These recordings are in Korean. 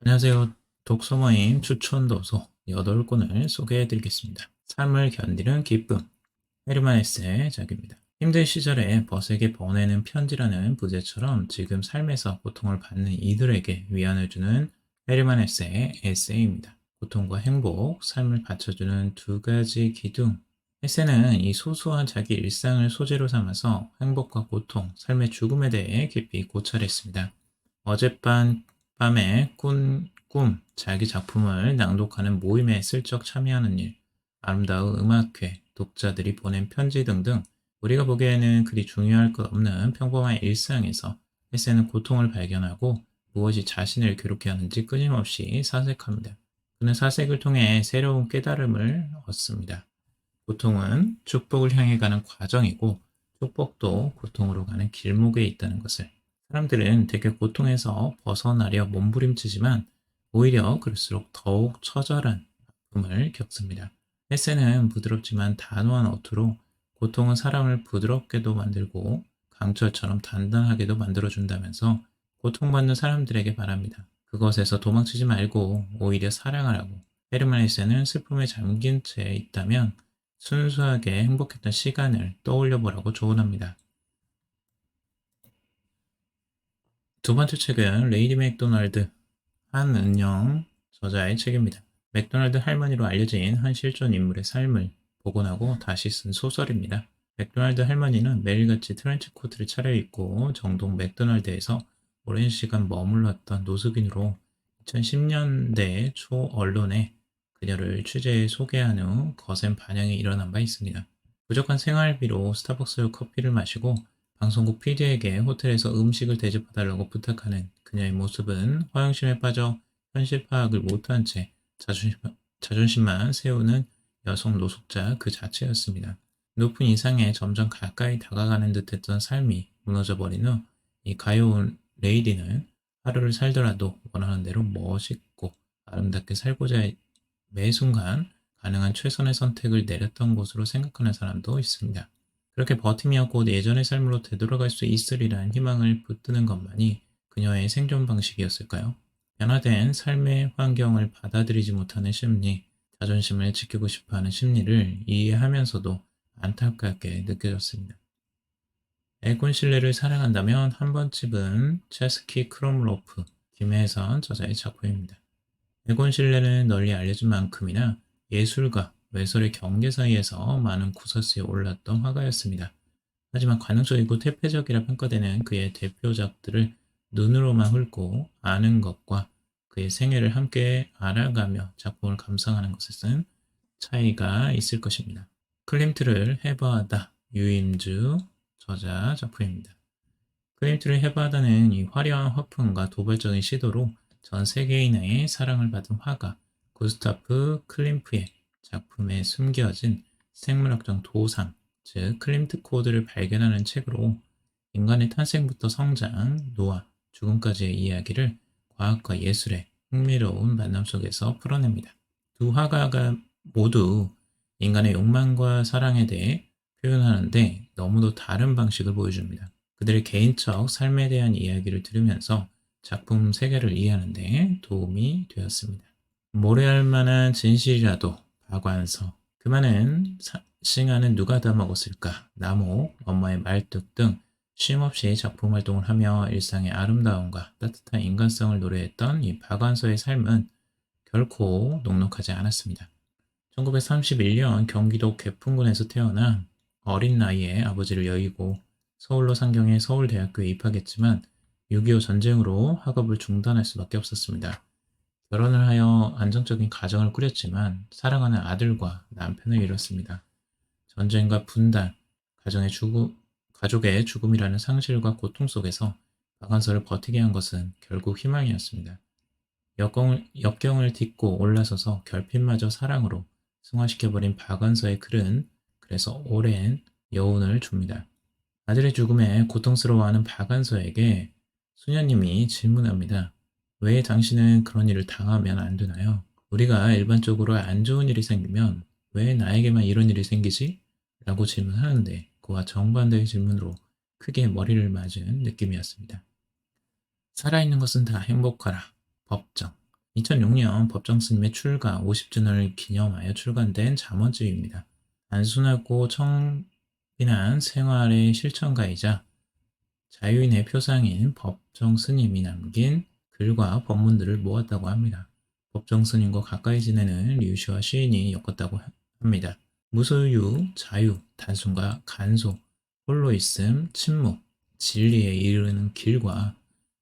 안녕하세요. 독서모임 추천도서 8권을 소개해드리겠습니다. 삶을 견디는 기쁨, 헤르만 헤세의 작입니다. 힘든 시절에 벗에게 보내는 편지라는 부제처럼 지금 삶에서 고통을 받는 이들에게 위안을 주는 헤르만 헤세의 에세이입니다. 고통과 행복, 삶을 받쳐주는 두 가지 기둥. 헤세는 이 소소한 자기 일상을 소재로 삼아서 행복과 고통, 삶의 죽음에 대해 깊이 고찰했습니다. 어젯밤 밤에 자기 작품을 낭독하는 모임에 슬쩍 참여하는 일, 아름다운 음악회, 독자들이 보낸 편지 등등 우리가 보기에는 그리 중요할 것 없는 평범한 일상에서 헬세는 고통을 발견하고 무엇이 자신을 괴롭게 하는지 끊임없이 사색합니다. 그는 사색을 통해 새로운 깨달음을 얻습니다. 고통은 축복을 향해 가는 과정이고 축복도 고통으로 가는 길목에 있다는 것을. 사람들은 대개 고통에서 벗어나려 몸부림치지만 오히려 그럴수록 더욱 처절한 아픔을 겪습니다. 헬세는 부드럽지만 단호한 어투로 고통은 사람을 부드럽게도 만들고 강철처럼 단단하게도 만들어준다면서 고통받는 사람들에게 바랍니다. 그것에서 도망치지 말고 오히려 사랑하라고. 헤르만 헬세는 슬픔에 잠긴 채 있다면 순수하게 행복했던 시간을 떠올려 보라고 조언합니다. 두 번째 책은 레이디 맥도날드 한은영 저자의 책입니다. 맥도날드 할머니로 알려진 한 실존 인물의 삶을 복원하고 다시 쓴 소설입니다. 맥도날드 할머니는 매일같이 트렌치 코트를 차려입고 정동 맥도날드에서 오랜 시간 머물렀던 노숙인으로 2010년대 초 언론에 그녀를 취재해 소개한 후 거센 반향이 일어난 바 있습니다. 부족한 생활비로 스타벅스 커피를 마시고 방송국 PD에게 호텔에서 음식을 대접해달라고 부탁하는 그녀의 모습은 허영심에 빠져 현실 파악을 못한 채 자존심만 세우는 여성 노숙자 그 자체였습니다. 높은 이상에 점점 가까이 다가가는 듯했던 삶이 무너져버린 후 이 가여운 레이디는 하루를 살더라도 원하는 대로 멋있고 아름답게 살고자 매 순간 가능한 최선의 선택을 내렸던 것으로 생각하는 사람도 있습니다. 그렇게 버티며 곧 예전의 삶으로 되돌아갈 수 있으리란 희망을 붙드는 것만이 그녀의 생존 방식이었을까요? 변화된 삶의 환경을 받아들이지 못하는 심리, 자존심을 지키고 싶어하는 심리를 이해하면서도 안타깝게 느껴졌습니다. 에곤 실레를 사랑한다면 한 번쯤은 체스키 크롬로프, 김혜선 저자의 작품입니다. 에곤 실레는 널리 알려진 만큼이나 예술과 외설의 경계 사이에서 많은 구설수에 올랐던 화가였습니다. 하지만 관용적이고 퇴폐적이라 평가되는 그의 대표작들을 눈으로만 훑고 아는 것과 그의 생애를 함께 알아가며 작품을 감상하는 것에는 차이가 있을 것입니다. 클림트를 해부하다 유임주 저자 작품입니다. 클림트를 해부하다는 이 화려한 화풍과 도발적인 시도로 전 세계인의 사랑을 받은 화가 구스타프 클림프의 작품에 숨겨진 생물학적 도상, 즉 클림트 코드를 발견하는 책으로 인간의 탄생부터 성장, 노화, 죽음까지의 이야기를 과학과 예술의 흥미로운 만남 속에서 풀어냅니다. 두 화가가 모두 인간의 욕망과 사랑에 대해 표현하는데 너무도 다른 방식을 보여줍니다. 그들의 개인적 삶에 대한 이야기를 들으면서 작품 세계를 이해하는 데 도움이 되었습니다. 모래알 만한 진실이라도 박완서 그 많은 싱아는 누가 다 먹었을까? 나무, 엄마의 말뚝 등 쉼없이 작품 활동을 하며 일상의 아름다움과 따뜻한 인간성을 노래했던 이 박완서의 삶은 결코 녹록하지 않았습니다. 1931년 경기도 개풍군에서 태어나 어린 나이에 아버지를 여의고 서울로 상경해 서울대학교에 입학했지만 6.25 전쟁으로 학업을 중단할 수밖에 없었습니다. 결혼을 하여 안정적인 가정을 꾸렸지만 사랑하는 아들과 남편을 잃었습니다. 전쟁과 분단, 가족의 죽음이라는 상실과 고통 속에서 박완서를 버티게 한 것은 결국 희망이었습니다. 역경을 딛고 올라서서 결핍마저 사랑으로 승화시켜버린 박완서의 글은 그래서 오랜 여운을 줍니다. 아들의 죽음에 고통스러워하는 박완서에게 수녀님이 질문합니다. 왜 당신은 그런 일을 당하면 안 되나요? 우리가 일반적으로 안 좋은 일이 생기면 왜 나에게만 이런 일이 생기지? 라고 질문하는데 그와 정반대의 질문으로 크게 머리를 맞은 느낌이었습니다. 살아있는 것은 다 행복하라. 법정. 2006년 법정 스님의 출가 50주년을 기념하여 출간된 잠언집입니다. 단순하고 청빈한 생활의 실천가이자 자유인의 표상인 법정 스님이 남긴 글과 법문들을 모았다고 합니다. 법정 스님과 가까이 지내는 류시와 시인이 엮었다고 합니다. 무소유, 자유, 단순과 간소, 홀로 있음, 침묵, 진리에 이르는 길과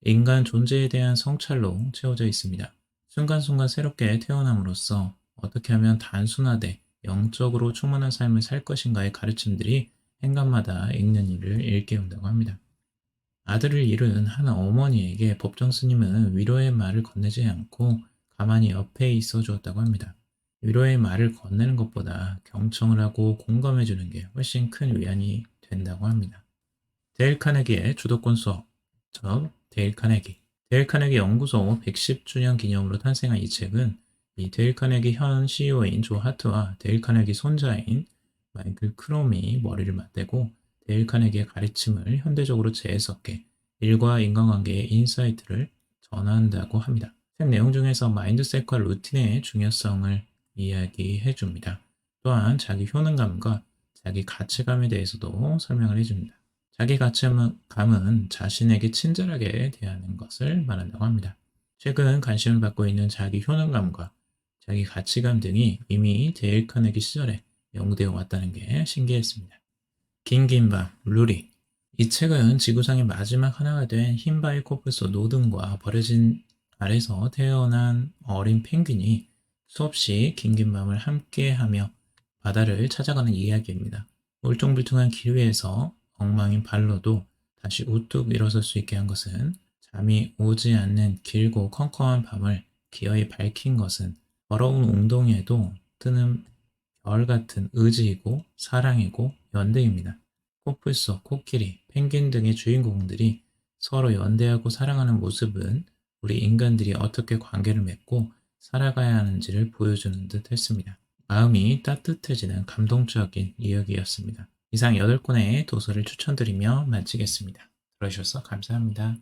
인간 존재에 대한 성찰로 채워져 있습니다. 순간순간 새롭게 태어남으로써 어떻게 하면 단순하되 영적으로 충만한 삶을 살 것인가의 가르침들이 행간마다 읽는 이를 일깨운다고 합니다. 아들을 잃은 한 어머니에게 법정 스님은 위로의 말을 건네지 않고 가만히 옆에 있어 주었다고 합니다. 위로의 말을 건네는 것보다 경청을 하고 공감해 주는 게 훨씬 큰 위안이 된다고 합니다. 데일 카네기의 주도권 수업, 데일 카네기. 데일 카네기 연구소 110주년 기념으로 탄생한 이 책은 이 데일 카네기 현 CEO인 조 하트와 데일 카네기 손자인 마이클 크롬이 머리를 맞대고 데일 카네기의 가르침을 현대적으로 재해석해 일과 인간관계의 인사이트를 전한다고 합니다. 책 내용 중에서 마인드셋과 루틴의 중요성을 이야기해 줍니다. 또한 자기 효능감과 자기 가치감에 대해서도 설명을 해줍니다. 자기 가치감은 자신에게 친절하게 대하는 것을 말한다고 합니다. 최근 관심을 받고 있는 자기 효능감과 자기 가치감 등이 이미 데일 카네기 시절에 연구되어 왔다는 게 신기했습니다. 긴 밤, 루리. 이 책은 지구상의 마지막 하나가 된 흰바위 코뿔소 노든과 버려진 알에서 태어난 어린 펭귄이 수없이 긴 밤을 함께하며 바다를 찾아가는 이야기입니다. 울퉁불퉁한 길 위에서 엉망인 발로도 다시 우뚝 일어설 수 있게 한 것은, 잠이 오지 않는 길고 컴컴한 밤을 기어이 밝힌 것은 더러운 웅덩이에도 뜨는 별 같은 의지이고 사랑이고 연대입니다. 코뿔소, 코끼리, 펭귄 등의 주인공들이 서로 연대하고 사랑하는 모습은 우리 인간들이 어떻게 관계를 맺고 살아가야 하는지를 보여주는 듯 했습니다. 마음이 따뜻해지는 감동적인 이야기였습니다. 이상 8권의 도서를 추천드리며 마치겠습니다. 들어주셔서 감사합니다.